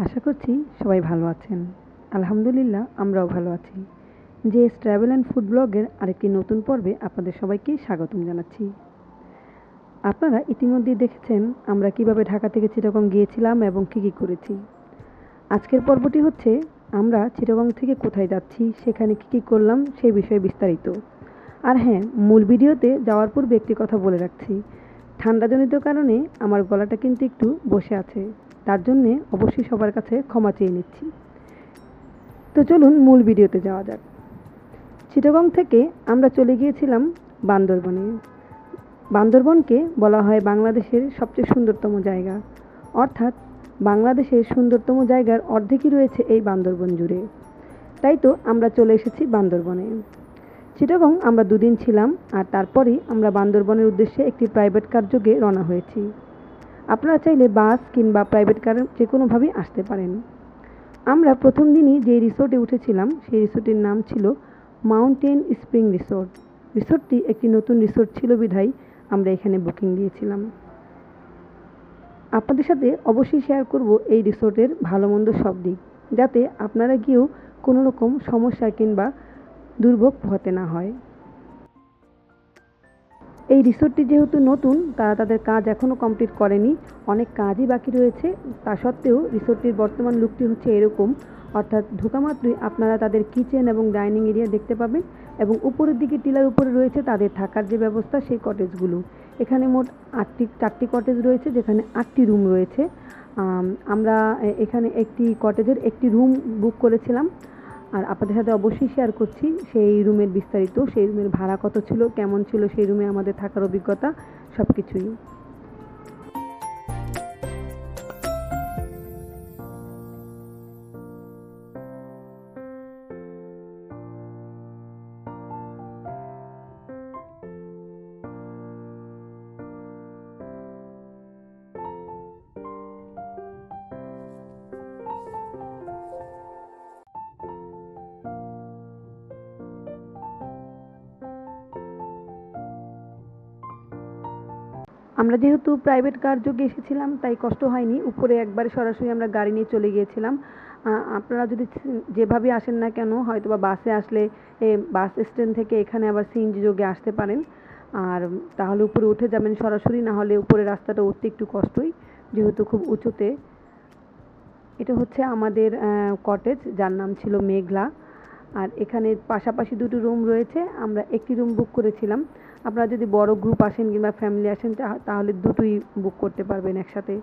আশা করছি সবাই ভালো আছেন। আলহামদুলিল্লাহ আমরাও ভালো আছি। জেএস ট্রাভেল অ্যান্ড ফুড ব্লগের আরেকটি নতুন পর্বে আপনাদের সবাইকে স্বাগতম জানাচ্ছি। আপনারা ইতিমধ্যেই দেখেছেন আমরা কিভাবে ঢাকা থেকে চিটাগং গিয়েছিলাম এবং কী করেছি। আজকের পর্বটি হচ্ছে আমরা চিটাগং থেকে কোথায় যাচ্ছি, সেখানে কী করলাম সেই বিষয়ে বিস্তারিত। আর হ্যাঁ, মূল ভিডিওতে যাওয়ার পূর্বে একটি কথা বলে রাখছি, ঠান্ডাজনিত কারণে আমার গলাটা কিন্তু একটু বসে আছে, তার জন্যে অবশ্যই সবার কাছে ক্ষমা চেয়ে নিচ্ছি। তো চলুন মূল ভিডিওতে যাওয়া যাক। চিটাগং থেকে আমরা চলে গিয়েছিলাম বান্দরবনে। বান্দরবনকে বলা হয় বাংলাদেশের সবচেয়ে সুন্দরতম জায়গা, অর্থাৎ বাংলাদেশের সুন্দরতম জায়গার অর্ধেকই রয়েছে এই বান্দরবন জুড়ে। তাই তো আমরা চলে এসেছি বান্দরবনে। চিটাগং আমরা দুদিন ছিলাম, আর তারপরেই আমরা বান্দরবনের উদ্দেশ্যে একটি প্রাইভেট কার যোগে রওনা হয়েছি। আপনারা চাইলে বাস কিংবা প্রাইভেট কার যে কোনোভাবেই আসতে পারেন। আমরা প্রথম দিনই যে রিসোর্টে উঠেছিলাম সেই রিসোর্টের নাম ছিল মাউন্টেন স্প্রিং রিসোর্ট। রিসোর্টটি একটি নতুন রিসোর্ট ছিল বিধায় আমরা এখানে বুকিং দিয়েছিলাম। আপনাদের সাথে অবশ্যই শেয়ার করব এই রিসোর্টের ভালো মন্দ সব দিক, যাতে আপনারা গিয়েও কোনো রকম সমস্যা কিংবা দুর্ভোগ পোহাতে না হয়। এই রিসোর্টটি যেহেতু নতুন, তারা তাদের কাজ এখনও কমপ্লিট করেনি, অনেক কাজই বাকি রয়েছে। তা সত্ত্বেও রিসোর্টটির বর্তমান লুকটি হচ্ছে এরকম, অর্থাৎ ঢোকা মাত্রই আপনারা তাদের কিচেন এবং ডাইনিং এরিয়া দেখতে পাবেন, এবং উপরের দিকে টিলার উপরে রয়েছে তাদের থাকার যে ব্যবস্থা সেই কটেজগুলো। এখানে মোট চারটি কটেজ রয়েছে, যেখানে 8টি রুম রয়েছে। আমরা এখানে একটি কটেজের একটি রুম বুক করেছিলাম, আর আপনাদের সাথে অবশ্যই শেয়ার করছি সেই রুমের বিস্তারিত, সেই রুমের ভাড়া কত ছিল, কেমন ছিল সেই রুমে আমাদের থাকার অভিজ্ঞতা, সব কিছুই। আমরা যেহেতু প্রাইভেট কার যোগে এসেছিলাম তাই কষ্ট হয়নি, উপরে একবারে সরাসরি আমরা গাড়ি নিয়ে চলে গিয়েছিলাম। আপনারা যদি যেভাবে আসেন না কেন, হয়তো বা বাসে আসলে বাস স্ট্যান্ড থেকে এখানে আবার সিএনজি যোগে আসতে পারেন, আর তাহলে উপরে উঠে যাবেন সরাসরি, না হলে উপরে রাস্তাটা উঠতে একটু কষ্টই, যেহেতু খুব উঁচুতে। এটা হচ্ছে আমাদের কটেজ, যার নাম ছিল মেঘলা। আর এখানে পাশাপাশি দুটো রুম রয়েছে, আমরা একটি রুম বুক করেছিলাম। আপনারা যদি বড় গ্রুপ আসেন কিংবা ফ্যামিলি আসেন তাহলে দুটোই বুক করতে পারবেন একসাথে।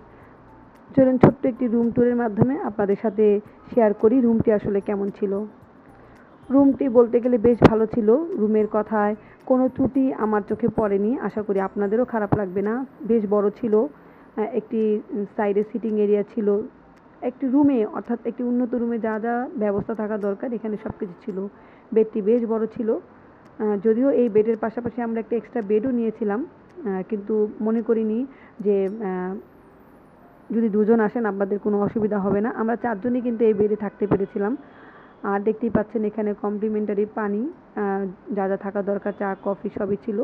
চলুন ছোট্ট একটি রুম ট্যুরের মাধ্যমে আপনাদের সাথে শেয়ার করি রুমটি আসলে কেমন ছিল। রুমটি বলতে গেলে বেশ ভালো ছিল, রুমের কথায় কোনো ত্রুটি আমার চোখে পড়েনি, আশা করি আপনাদেরও খারাপ লাগবে না। বেশ বড় ছিল, একটি সাইডে সিটিং এরিয়া ছিল। একটি রুমে, অর্থাৎ একটি উন্নত রুমে যা যা ব্যবস্থা থাকা দরকার এখানে সব কিছু ছিল। বেডটি বেশ বড় ছিল, যদিও এই বেডের পাশাপাশি আমরা একটা এক্সট্রা বেডও নিয়েছিলাম, কিন্তু মনে করিনি যে যদি দুজন আসেন আপনাদের কোনো অসুবিধা হবে না। আমরা 4 জনই কিন্তু এই বেডে থাকতে পেরেছিলাম। আর দেখতেই পাচ্ছেন এখানে কমপ্লিমেন্টারি পানি, যা যা থাকা দরকার, চা কফি সবই ছিল।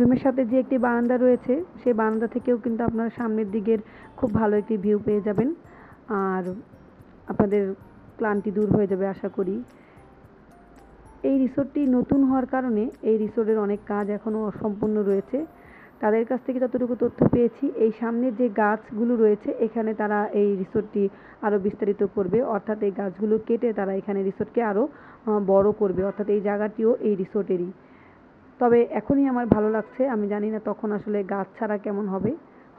রুমের সাথে যে একটি বারান্দা রয়েছে সেই বারান্দা থেকেও কিন্তু আপনারা সামনের দিকের খুব ভালো একটি ভিউ পেয়ে যাবেন, আর আপনাদের ক্লান্তি দূর হয়ে যাবে আশা করি। এই রিসোর্টটি নতুন হওয়ার কারণে এই রিসোর্টের অনেক কাজ এখনও অসম্পূর্ণ রয়েছে। তাদের কাছ থেকে যতটুকু তথ্য পেয়েছি, এই সামনের যে গাছগুলো রয়েছে এখানে তারা এই রিসোর্টটি আরও বিস্তারিত করবে, অর্থাৎ এই গাছগুলো কেটে তারা এখানে রিসোর্টকে আরও বড় করবে, অর্থাৎ এই জায়গাটিও এই রিসোর্টেরই। তবে এখনই আমার ভালো লাগছে, আমি জানি না তখন আসলে গাছ ছাড়া কেমন হবে,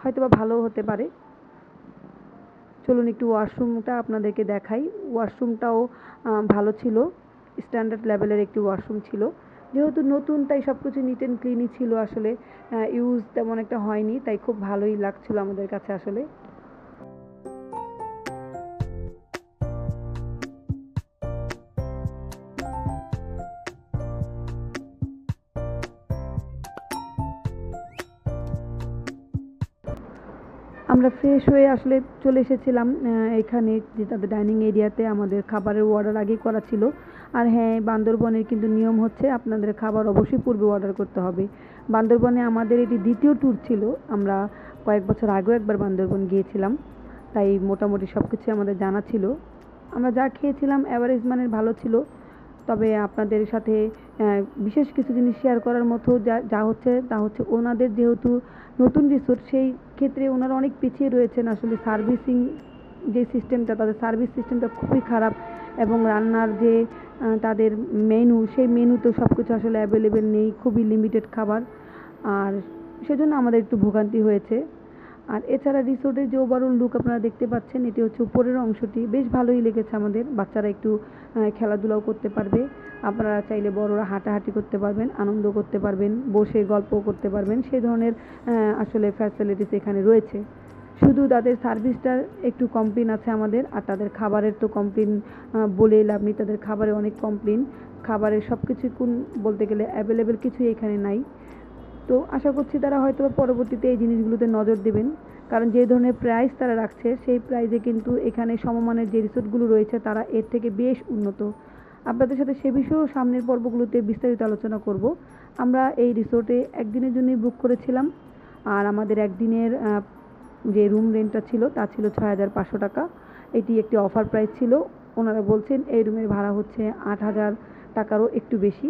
হয়তো বা ভালোও হতে পারে। চলুন একটু ওয়াশরুমটা আপনাদেরকে দেখাই। ওয়াশরুমটাও ভালো ছিল, স্ট্যান্ডার্ড লেভেলের একটি ওয়াশরুম ছিল। যেহেতু নতুন তাই সব কিছু নিট অ্যান্ড ক্লিনই ছিল, আসলে ইউজ তেমন একটা হয়নি, তাই খুব ভালোই লাগছিল আমাদের কাছে আসলে। আমরা ফ্রেশ হয়ে আসলে চলে এসেছিলাম এখানে যে তাদের ডাইনিং এরিয়াতে। আমাদের খাবারের অর্ডার আগেই করা ছিল। আর হ্যাঁ, বান্দরবনের কিন্তু নিয়ম হচ্ছে আপনাদের খাবার অবশ্যই পূর্বে অর্ডার করতে হবে। বান্দরবনে আমাদের এটি দ্বিতীয় ট্যুর ছিল। আমরা কয়েক বছর আগেও একবার বান্দরবন গিয়েছিলাম, তাই মোটামুটি সব কিছুই আমাদের জানা ছিল। আমরা যা খেয়েছিলাম অ্যাভারেজ মানের ভালো ছিল। তবে আপনাদের সাথে বিশেষ কিছু জিনিস শেয়ার করার মতো তা হচ্ছে ওনাদের যেহেতু নতুন রিসোর্ট, সেই ক্ষেত্রে ওনারা অনেক পিছিয়ে রয়েছেন। আসলে সার্ভিসিং যে সিস্টেমটা, তাদের সার্ভিস সিস্টেমটা খুবই খারাপ, এবং রান্নার যে তাদের মেনু, সেই মেনুতেও সব কিছু আসলে অ্যাভেলেবেল নেই, খুবই লিমিটেড খাবার। আর সেজন্য আমাদের একটু ভোগান্তি হয়েছে। আর এছাড়া রিসোর্টের যে ওভারঅল লুক আপনারা দেখতে পাচ্ছেন, এটি হচ্ছে উপরের অংশটি, বেশ ভালোই লেগেছে আমাদের। বাচ্চারা একটু খেলাধুলাও করতে পারবে, আপনারা চাইলে বড়রা হাঁটাহাঁটি করতে পারবেন, আনন্দ করতে পারবেন, বসে গল্পও করতে পারবেন, সেই ধরনের আসলে ফ্যাসিলিটিস এখানে রয়েছে। শুধু তাদের সার্ভিসটার একটু কমপ্লেন আছে আমাদের, আর তাদের খাবারের তো কমপ্লেন বলে লাভ নেই। তাদের খাবারে অনেক কমপ্লেন, খাবারের সব কিছুই বলতে গেলে অ্যাভেলেবেল কিছুই এখানে নাই। তো আশা করছি তারা হয়তো পরবর্তীতে এই জিনিসগুলোতে নজর দেবেন, কারণ যে ধরনের প্রাইস তারা রাখছে, সেই প্রাইসে কিন্তু এখানে সমমানের যে রিসোর্টগুলো রয়েছে তারা এর থেকে বেশ উন্নত। আপনাদের সাথে সে বিষয়েও সামনের পর্বগুলোতে বিস্তারিত আলোচনা করব। আমরা এই রিসোর্টে একদিনের জন্যই বুক করেছিলাম, আর আমাদের একদিনের যে রুম রেন্টটা ছিল তা ছিল ৬,৫০০ টাকা। এটি একটি অফার প্রাইস ছিল। ওনারা বলছেন এই রুমের ভাড়া হচ্ছে ৮,০০০ টাকারও একটু বেশি।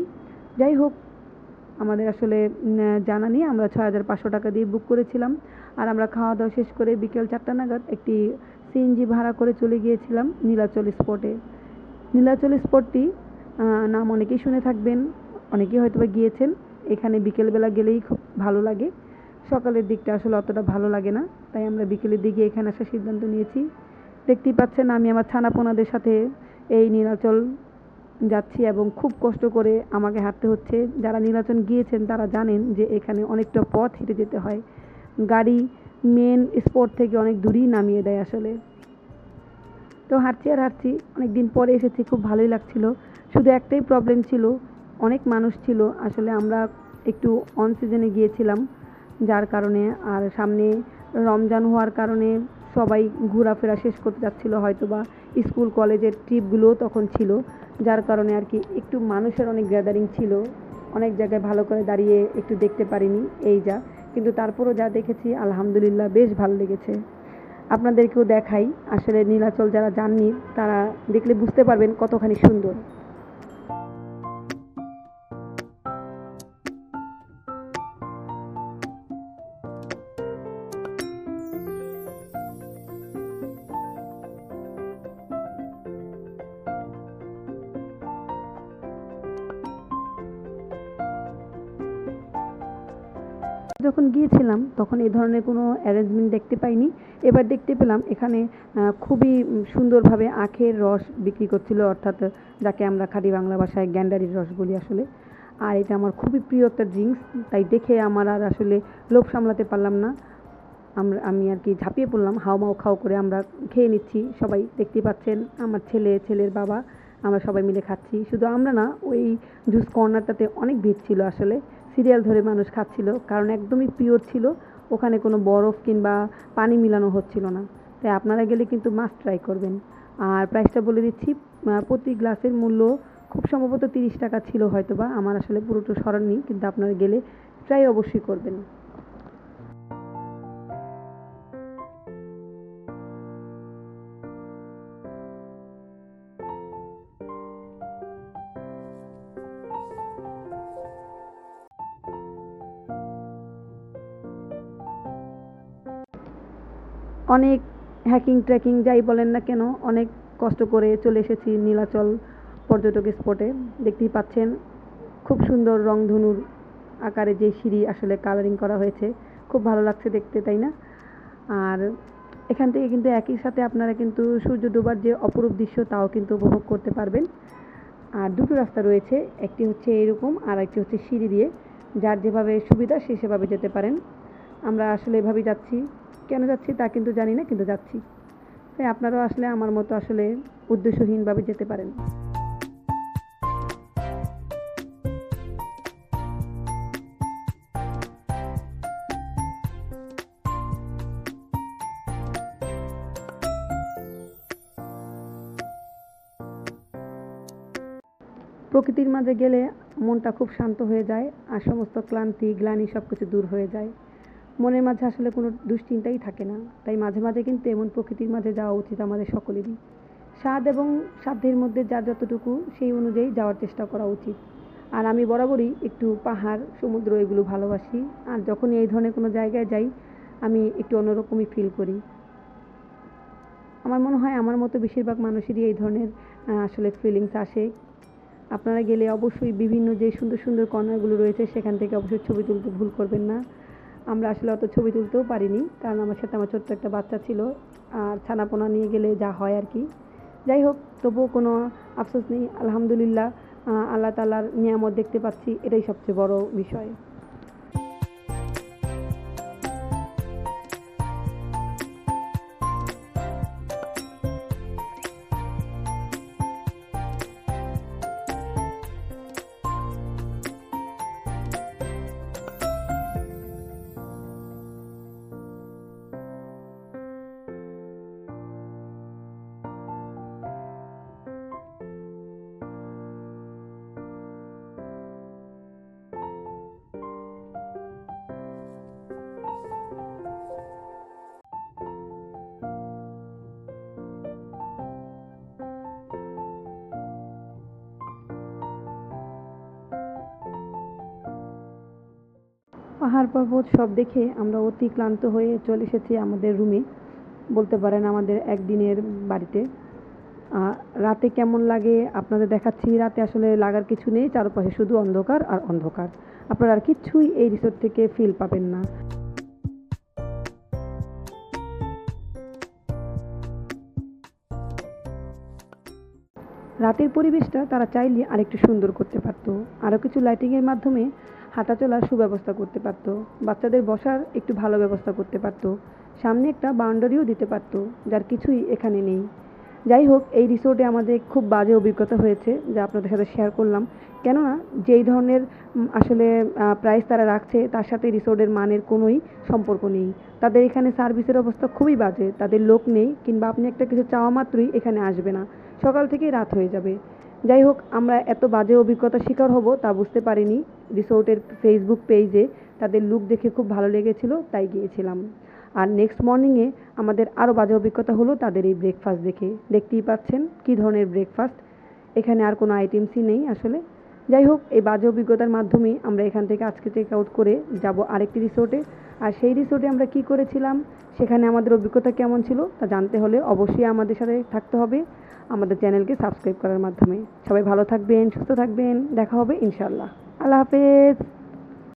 যাই হোক, আমাদের আসলে জানা নেই, আমরা ৬,৫০০ টাকা দিয়ে বুক করেছিলাম। আর আমরা খাওয়া দাওয়া শেষ করে বিকেল ৪টা নাগাদ একটি সিএনজি ভাড়া করে চলে গিয়েছিলাম নীলাচল স্পটে। নীলাচল স্পটটি নাম অনেকেই শুনে থাকবেন, অনেকেই হয়তো বা গিয়েছেন। এখানে বিকেলবেলা গেলেই খুব ভালো লাগে, সকালের দিকটা আসলে অতটা ভালো লাগে না, তাই আমরা বিকেলের দিকে এখানে আসার সিদ্ধান্ত নিয়েছি। দেখতেই পাচ্ছেন আমি আমার ছানাপোনাদের সাথে এই নীলাচল যাচ্ছি, এবং খুব কষ্ট করে আমাকে হাঁটতে হচ্ছে। যারা নীলাচল গিয়েছেন তারা জানেন যে এখানে অনেকটা পথ হেঁটে যেতে হয়, গাড়ি মেন স্পট থেকে অনেক দূরেই নামিয়ে দেয় আসলে। তো হাঁটছি আর হাঁটছি, অনেক দিন পরে এসেছি, খুব ভালোই লাগছিল। শুধু একটাই প্রবলেম ছিল, অনেক মানুষ ছিল। আসলে আমরা একটু অন সিজনে গিয়েছিলাম, যার কারণে, আর সামনে রমজান হওয়ার কারণে সবাই ঘোরাফেরা শেষ করতে যাচ্ছিল, হয়তো বা স্কুল কলেজের ট্রিপগুলোও তখন ছিল, যার কারণে আর কি একটু মানুষের অনেক গ্যাদারিং ছিল। অনেক জায়গায় ভালো করে দাঁড়িয়ে একটু দেখতে পারিনি, এই যা। কিন্তু তারপরও যা দেখেছি আলহামদুলিল্লাহ বেশ ভালো লেগেছে। আপনাদেরকেও দেখাই, আসলে নীলাচল যারা যাননি তারা দেখলে বুঝতে পারবেন কতখানি সুন্দর। যখন গিয়েছিলাম তখন এই ধরনের কোনো অ্যারেঞ্জমেন্ট দেখতে পাইনি। এবার দেখতে পেলাম এখানে খুবই সুন্দরভাবে আখের রস বিক্রি করছিল, অর্থাৎ যাকে আমরা খাঁটি বাংলা ভাষায় গ্যান্ডারির রস বলি আসলে। আর এটা আমার খুবই প্রিয় একটা ড্রিঙ্কস, তাই দেখে আমার আর আসলে লোভ সামলাতে পারলাম না। আমি আর কি ঝাঁপিয়ে পড়লাম, হাউমাউ খাও করে আমরা খেয়ে নিচ্ছি সবাই। দেখতেই পাচ্ছেন আমার ছেলের বাবা, আমরা সবাই মিলে খাচ্ছি। শুধু আমরা না, ওই জুস কর্নারটাতে অনেক ভিড় ছিল আসলে, সিরিয়াল ধরে মানুষ খাচ্ছিল, কারণ একদমই পিওর ছিল, ওখানে কোনো বরফ কিংবা পানি মিলানো হচ্ছিল না। তাই আপনারা গেলে কিন্তু মাস্ট ট্রাই করবেন। আর প্রাইসটা বলে দিচ্ছি, প্রতি গ্লাসের মূল্য খুব সম্ভবত 30 টাকা ছিল হয়তো বা, আমার আসলে পুরোটা স্মরণ নেই, কিন্তু আপনারা গেলে ট্রাই অবশ্যই করবেন। অনেক হ্যাকিং ট্রেকিং যাই বলেন না কেন, অনেক কষ্ট করে চলে এসেছি নীলাচল পর্যটক স্পটে। দেখতেই পাচ্ছেন খুব সুন্দর রংধনুর আকারে যে সিঁড়ি আসলে কালারিং করা হয়েছে, খুব ভালো লাগছে দেখতে, তাই না? আর এখান থেকে কিন্তু একই সাথে আপনারা কিন্তু সূর্য ডোবার যে অপরূপ দৃশ্য তাও কিন্তু উপভোগ করতে পারবেন। আর দুটো রাস্তা রয়েছে, একটি হচ্ছে এরকম, আর একটি হচ্ছে সিঁড়ি দিয়ে, যার যেভাবে সুবিধা সে সেভাবে যেতে পারেন। আমরা আসলে এভাবেই যাচ্ছি, কেন যাচ্ছি তা কিন্তু জানি না, কিন্তু যাচ্ছি। তাই আপনারাও আসলে আমার মতো আসলে উদ্দেশ্যহীনভাবে যেতে পারেন। প্রকৃতির মাঝে গেলে মনটা খুব শান্ত হয়ে যায় আর সমস্ত ক্লান্তি গ্লানি সব কিছু দূর হয়ে যায়। মনের মাঝে আসলে কোনো দুশ্চিন্তাই থাকে না। তাই মাঝে মাঝে কিন্তু এমন প্রকৃতির মাঝে যাওয়া উচিত আমাদের সকলেরই। স্বাদ এবং সাধ্যের মধ্যে যার যতটুকু সেই অনুযায়ী যাওয়ার চেষ্টা করা উচিত। আর আমি বরাবরই একটু পাহাড় সমুদ্র এগুলো ভালোবাসি। আর যখনই এই ধরনের কোনো জায়গায় যাই আমি একটু অন্যরকমই ফিল করি। আমার মনে হয় আমার মতো বেশিরভাগ মানুষেরই এই ধরনের আসলে ফিলিংস আসে। আপনারা গেলে অবশ্যই বিভিন্ন যে সুন্দর সুন্দর কর্নারগুলো রয়েছে সেখান থেকে অবশ্যই ছবি তুলতে ভুল করবেন না। আমরা আসলে অত ছবি তুলতেও পারিনি, কারণ আমার সাথে আমার ছোট্ট একটা বাচ্চা ছিল আর ছানাপোনা নিয়ে গেলে যা হয় আর কি। যাই হোক, তবুও কোনো আফসোস নেই, আলহামদুলিল্লাহ আল্লাহ তাআলার নিয়ামত দেখতে পাচ্ছি, এটাই সবচেয়ে বড় বিষয়। পাহাড় পর্বত সব দেখে আমরা অতি ক্লান্ত হয়ে চলে এসেছি আমাদের রুমে, বলতে পারেন আমাদের একদিনের বাড়িতে। রাতে কেমন লাগে আপনাদের দেখাচ্ছি। রাতে আসলে লাগার কিছু নেই, চারপাশে শুধু অন্ধকার আর অন্ধকার। আপনারা আর কিচ্ছুই এই রিসোর্ট থেকে ফিল পাবেন না। রাতের পরিবেশটা তারা চাইলে আরেকটু সুন্দর করতে পারত, আরও কিছু লাইটিংয়ের মাধ্যমে হাঁটা চলার সুব্যবস্থা করতে পারত, বাচ্চাদের বসার একটু ভালো ব্যবস্থা করতে পারত, সামনে একটা বাউন্ডারিও দিতে পারত, যার কিছুই এখানে নেই। যাই হোক, এই রিসোর্টে আমাদের খুব বাজে অভিজ্ঞতা হয়েছে, যা আপনাদের সাথে শেয়ার করলাম। কেননা যেই ধরনের আসলে প্রাইস তারা রাখছে তার সাথে রিসোর্টের মানের কোনোই সম্পর্ক নেই। তাদের এখানে সার্ভিসের অবস্থা খুবই বাজে, তাদের লোক নেই, কিংবা আপনি একটা কিছু চাওয়া মাত্রই এখানে আসবে না, সকাল থেকেই রাত হয়ে যাবে। যাই হোক, আমরা এত বাজে অভিজ্ঞতার শিকার হব তা বুঝতে পারিনি। রিসোর্টের ফেসবুক পেজে তাদের লুক দেখে খুব ভালো লেগেছিল, তাই গিয়েছিলাম। আর নেক্সট মর্নিংয়ে আমাদের আরও বাজে অভিজ্ঞতা হলো তাদের এই ব্রেকফাস্ট দেখে। দেখতেই পাচ্ছেন কী ধরনের ব্রেকফাস্ট, এখানে আর কোনো আইটেমসই নেই আসলে। যাই হোক, এই বাজে অভিজ্ঞতার মাধ্যমেই আমরা এখান থেকে আজকে চেক আউট করে যাব আরেকটি রিসোর্টে। আর সেই রিসোর্টে আমরা কী করেছিলাম, সেখানে আমাদের অভিজ্ঞতা কেমন ছিল তা জানতে হলে অবশ্যই আমাদের সাথে থাকতে হবে আমাদের চ্যানেলকে সাবস্ক্রাইব করার মাধ্যমে। সবাই ভালো থাকবেন, সুস্থ থাকবেন, দেখা হবে ইনশাআল্লাহ। আল্লাহ হাফেজ।